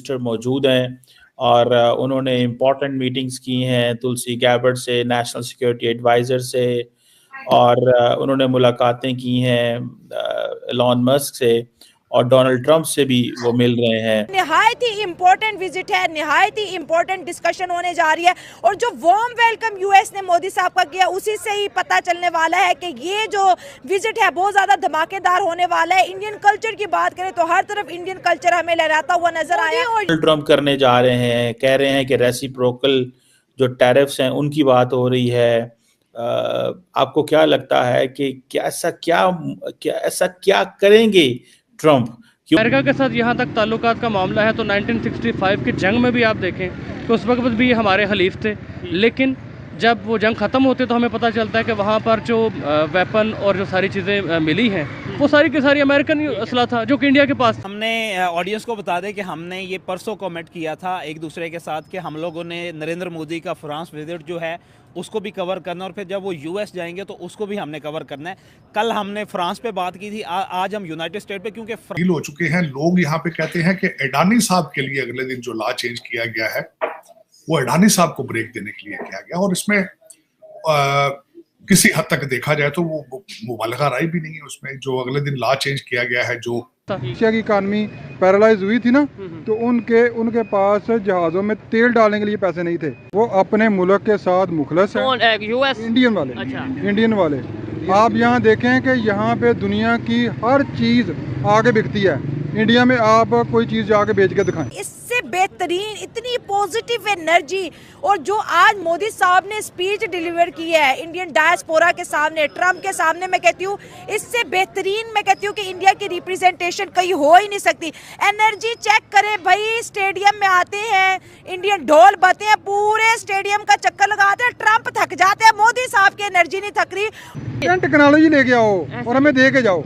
Minister मौजूद हैं और उन्होंने इम्पॉर्टेंट मीटिंग्स की हैं तुलसी गैबर्ड से, नेशनल सिक्योरिटी एडवाइज़र से, और उन्होंने मुलाकातें की हैं एलन मस्क से और डोनाल्ड ट्रंप से भी वो मिल रहे हैं। निहायत ही इम्पोर्टेंट विजिट है, निहायत ही इम्पोर्टेंट डिस्कशन होने जा रही है और जो वार्म वेलकम यूएस ने मोदी साहब का किया उसी से ही पता चलने वाला है कि ये जो विजिट है बहुत ज्यादा धमाकेदार होने वाला है। इंडियन कल्चर की बात करें तो हर तरफ इंडियन कल्चर हमें लहराता हुआ नजर आया। डोनाल्ड ट्रंप करने जा रहे हैं, कह रहे हैं कि रेसिप्रोकल जो टैरिफ्स हैं उनकी बात हो रही है। आपको क्या लगता है कि ऐसा क्या करेंगे ट्रंप? अमेरिका के साथ यहाँ तक ताल्लुकात का मामला है तो 1965 की जंग में भी आप देखें तो उस वक्त भी हमारे हलीफ थे, लेकिन जब वो जंग ख़त्म होती है तो हमें पता चलता है कि वहाँ पर जो वेपन और जो सारी चीज़ें मिली हैं वो सारी की सारी अमेरिकन असला था जो कि इंडिया के पास। हमने ऑडियंस को बता दें कि हमने ये परसों कमेंट किया था एक दूसरे के साथ कि हम लोगों ने नरेंद्र मोदी का फ्रांस विजिट जो है उसको भी कवर करना और फिर जब वो यूएस जाएंगे तो उसको भी हमने कवर करना है। कल हमने फ्रांस पे बात की थी, आज हम यूनाइटेड स्टेट पे, क्योंकि फील हो चुके हैं लोग। यहाँ पे कहते हैं कि अडानी साहब के लिए अगले दिन जो लॉ चेंज किया गया है वो अडानी साहब को ब्रेक देने के लिए किया गया और इसमें किसी हद तक देखा जाए तो वो मुबालगा राय भी नहीं है उसमें। जो अगले दिन लॉ चेंज किया गया है, जो एशिया की इकानमी पैरालाइज हुई थी ना, तो उनके पास जहाजों में तेल डालने के लिए पैसे नहीं थे। वो अपने मुल्क के साथ मुखलस है, यूएस इंडियन वाले। अच्छा। इंडियन वाले आप यहाँ देखें कि यहाँ पे दुनिया की हर चीज आगे बिकती है, इंडिया में आप कोई चीज जाके बेच के दिखाएं। इससे बेहतरीन इतनी पॉजिटिव एनर्जी और जो आज मोदी साहब ने स्पीच डिलीवर की है इंडियन डायस्पोरा के सामने, ट्रम्प के सामने, मैं कहती हूँ इससे बेहतरीन मैं कहती हूँ कि इंडिया की रिप्रेजेंटेशन कहीं हो ही नहीं सकती। एनर्जी चेक करें भाई, स्टेडियम में आते हैं, इंडियन ढोल बजते हैं, पूरे स्टेडियम का चक्कर लगाते हैं, ट्रम्प थक जाते हैं, मोदी साहब की एनर्जी नहीं थक रही। टेक्नोलॉजी लेके आओ और हमें दे के जाओ।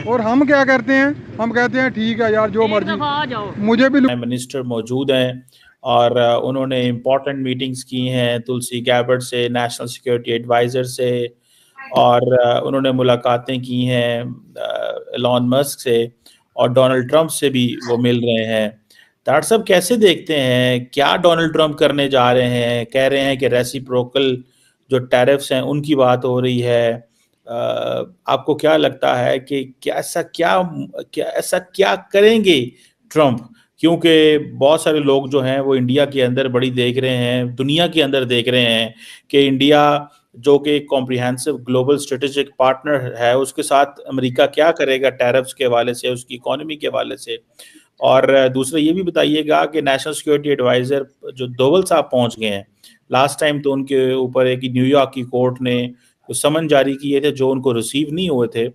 और हम क्या करते हैं, हम कहते हैं ठीक है यार जो मर्जी। मुझे भी मिनिस्टर मौजूद हैं और उन्होंने इम्पॉर्टेंट मीटिंग्स की हैं तुलसी गैबर्ड से, नेशनल सिक्योरिटी एडवाइज़र से, और उन्होंने मुलाकातें की हैं एलन मस्क से और डोनाल्ड ट्रंप से भी वो मिल रहे हैं। डॉक्टर साहब कैसे देखते हैं, क्या डोनाल्ड ट्रंप करने जा रहे हैं? कह रहे हैं कि रेसिप्रोकल जो टैरिफ्स हैं उनकी बात हो रही है। आपको क्या लगता है कि ऐसा क्या करेंगे ट्रंप? क्योंकि बहुत सारे लोग जो हैं वो इंडिया के अंदर बड़ी देख रहे हैं, दुनिया के अंदर देख रहे हैं कि इंडिया जो कि कॉम्प्रिहेंसिव ग्लोबल स्ट्रेटेजिक पार्टनर है उसके साथ अमेरिका क्या करेगा टैरिफ्स के हवाले से, उसकी इकोनॉमी के हवाले से। और दूसरा ये भी बताइएगा कि नेशनल सिक्योरिटी एडवाइज़र जो दोवल साहब पहुंच गए हैं, लास्ट टाइम तो उनके ऊपर एक न्यूयॉर्क की कोर्ट ने कुछ समन जारी किए थे जो उनको रिसीव नहीं हुए थे,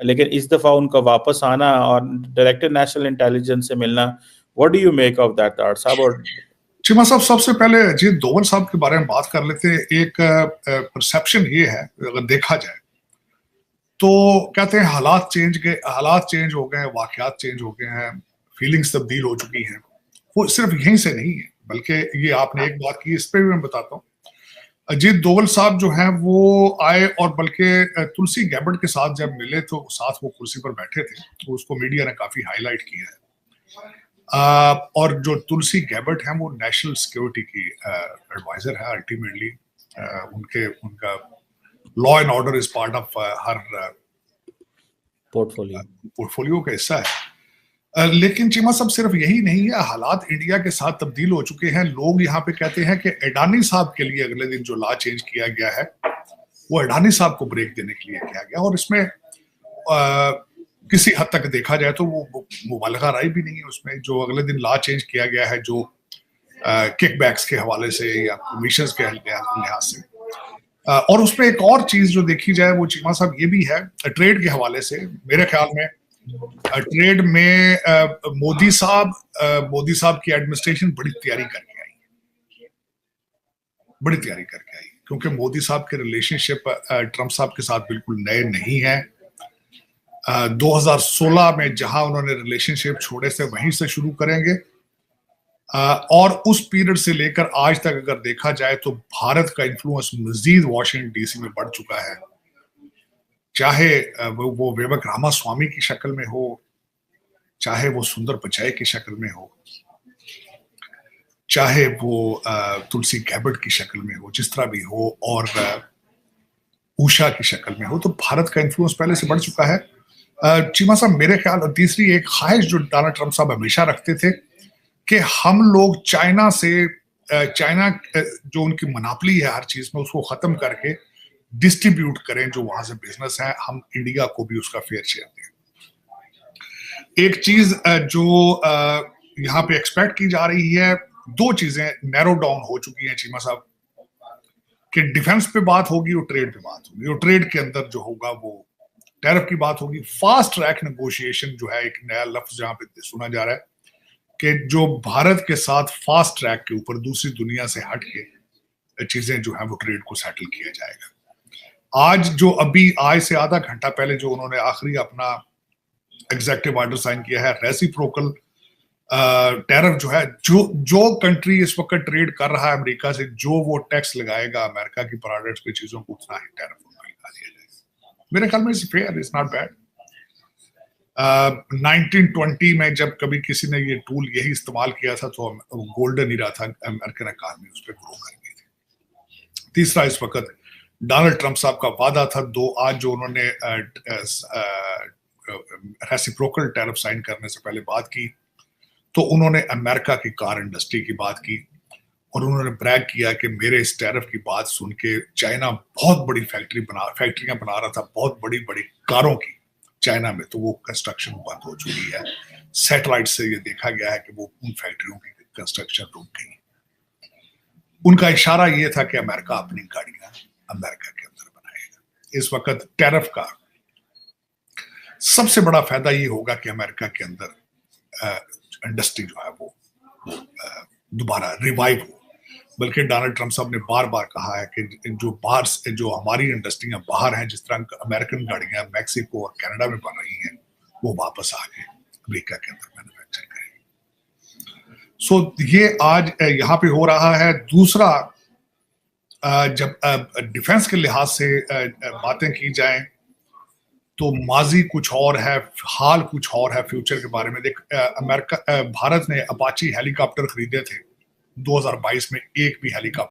लेकिन इस दफ़ा उनका वापस आना और डायरेक्टर नेशनल इंटेलिजेंस से मिलना, what do you make of that doctor साहब? और चीमा साहब, सबसे पहले जी दोवल साहब के बारे में बात कर लेते हैं। एक परसेप्शन ये है, अगर देखा जाए तो कहते हैं हालात चेंज हो गए हैं, वाकयात चेंज हो गए हैं, फीलिंग्स तब्दील हो चुकी हैं। वो सिर्फ यहीं से नहीं है, बल्कि ये आपने एक बात की, इस पे भी मैं बताता हूँ। अजीत दोवल साहब जो हैं वो आए और बल्कि तुलसी गैबर्ड के साथ जब मिले तो साथ वो कुर्सी पर बैठे थे, तो उसको मीडिया ने काफी हाईलाइट किया है। और जो तुलसी गैबर्ड हैं वो नेशनल सिक्योरिटी की एडवाइजर है अल्टीमेटली। उनका law and order is part of her portfolio का हिस्सा है। लेकिन चीमा साहब सिर्फ यही नहीं है, हालात इंडिया के साथ तब्दील हो चुके हैं। लोग यहाँ पे कहते हैं कि अडानी साहब के लिए अगले दिन जो लॉ चेंज किया गया है वो अडानी साहब को ब्रेक देने के लिए किया गया और इसमें किसी हद तक देखा जाए तो वो मुबालगा राय भी नहीं है उसमें। जो अगले दिन लॉ चेंज किया गया है, जो किकबैक्स के हवाले से या कमीशंस के लिहाज से, और उसमें एक और चीज जो देखी जाए वो चीमा साहब ये भी है, ट्रेड के हवाले से। मेरे ख्याल में ट्रेड में मोदी साहब की एडमिनिस्ट्रेशन बड़ी तैयारी करके आई, क्योंकि मोदी साहब के रिलेशनशिप ट्रंप साहब के साथ बिल्कुल नए नहीं है। 2016 में जहां उन्होंने रिलेशनशिप छोड़े से वहीं से शुरू करेंगे, और उस पीरियड से लेकर आज तक अगर देखा जाए तो भारत का इन्फ्लुएंस मजीद वॉशिंगटन डीसी में बढ़ चुका है, चाहे वो विवेक रामास्वामी की शक्ल में हो, चाहे वो सुंदर पिचाई की शक्ल में हो। चाहे वो तुलसी गैबर्ट की शक्ल में हो, जिस तरह भी हो, और उषा की शक्ल में हो, तो भारत का इन्फ्लुएंस पहले से बढ़ चुका है। चीमा साहब, मेरे ख्याल, और तीसरी एक ख्वाहिश जो डोनाल्ड ट्रंप साहब हमेशा रखते थे कि हम लोग चाइना जो उनकी मोनोपोली है हर चीज में, उसको खत्म करके डिस्ट्रीब्यूट करें जो वहां से बिजनेस है, हम इंडिया को भी उसका फेयर शेयर दें। एक चीज जो यहाँ पे एक्सपेक्ट की जा रही है, दो चीजें नैरो डाउन हो चुकी हैं चीमा साहब, कि डिफेंस पे बात होगी और ट्रेड पे बात होगी, और ट्रेड के अंदर जो होगा वो टैरिफ की बात होगी। फास्ट ट्रैक नेगोशिएशन जो है, एक नया लफ्ज जहां पे सुना जा रहा है कि जो भारत के साथ फास्ट ट्रैक के ऊपर दूसरी दुनिया से हट के चीजें जो है वो ट्रेड को सेटल किया जाएगा। आज से आधा घंटा पहले जो उन्होंने आखिरी अपना एग्जीक्यूटिव ऑर्डर साइन किया है, रेसिप्रोकल टैरिफ जो है, जो कंट्री इस वक्त ट्रेड कर रहा है अमेरिका से, जो वो टैक्स लगाएगा अमेरिका की प्रोडक्ट्स पे चीजों को, उतना ही टैरिफ उनको लगा दिया जाएगा। मेरे ख्याल में it's fair, it's not bad. 1920 में जब कभी किसी ने ये टूल यही इस्तेमाल किया था तो गोल्डन ईरा था, अमेरिकन इकॉनमी उस पर ग्रो कर गई थी। तीसरा, इस वक्त डोनाल्ड ट्रंप साहब का वादा था आज जो उन्होंने रेसिप्रोकल टैरिफ साइन करने से पहले बात की, तो उन्होंने अमेरिका की कार इंडस्ट्री की बात की और उन्होंने ब्रैग किया कि मेरे इस टैरिफ की बात सुन के चाइना बहुत बड़ी फैक्ट्रियां बना रहा था, बहुत बड़ी बड़ी कारों की चाइना में, तो वो कंस्ट्रक्शन बंद हो चुकी है। सैटेलाइट से ये देखा गया है कि वो उन फैक्ट्रियों की कंस्ट्रक्शन रुक गई। उनका इशारा ये था कि अमेरिका अपनी गाड़ियां अमेरिका के अंदर बनाएगा। इस वक्त टैरिफ का सबसे बड़ा फायदा ये होगा कि अमेरिका के अंदर इंडस्ट्री जो है वो दोबारा रिवाइव हो। बल्कि डोनाल्ड ट्रंप साहब ने बार बार कहा है कि जो हमारी इंडस्ट्रियां बाहर हैं, जिस तरह अमेरिकन गाड़ियां मैक्सिको और कनाडा में बन रही हैं, वो वापस आके अमेरिका के अंदर मैन्युफैक्चर करें। सो ये आज यहाँ पे हो रहा है। दूसरा, जब डिफेंस के लिहाज से बातें की जाएं तो माजी कुछ और है, हाल कुछ और है फ्यूचर के बारे में। भारत ने अपाची हेलीकॉप्टर खरीदे थे 2022 में, एक भी हेलीकॉप्टर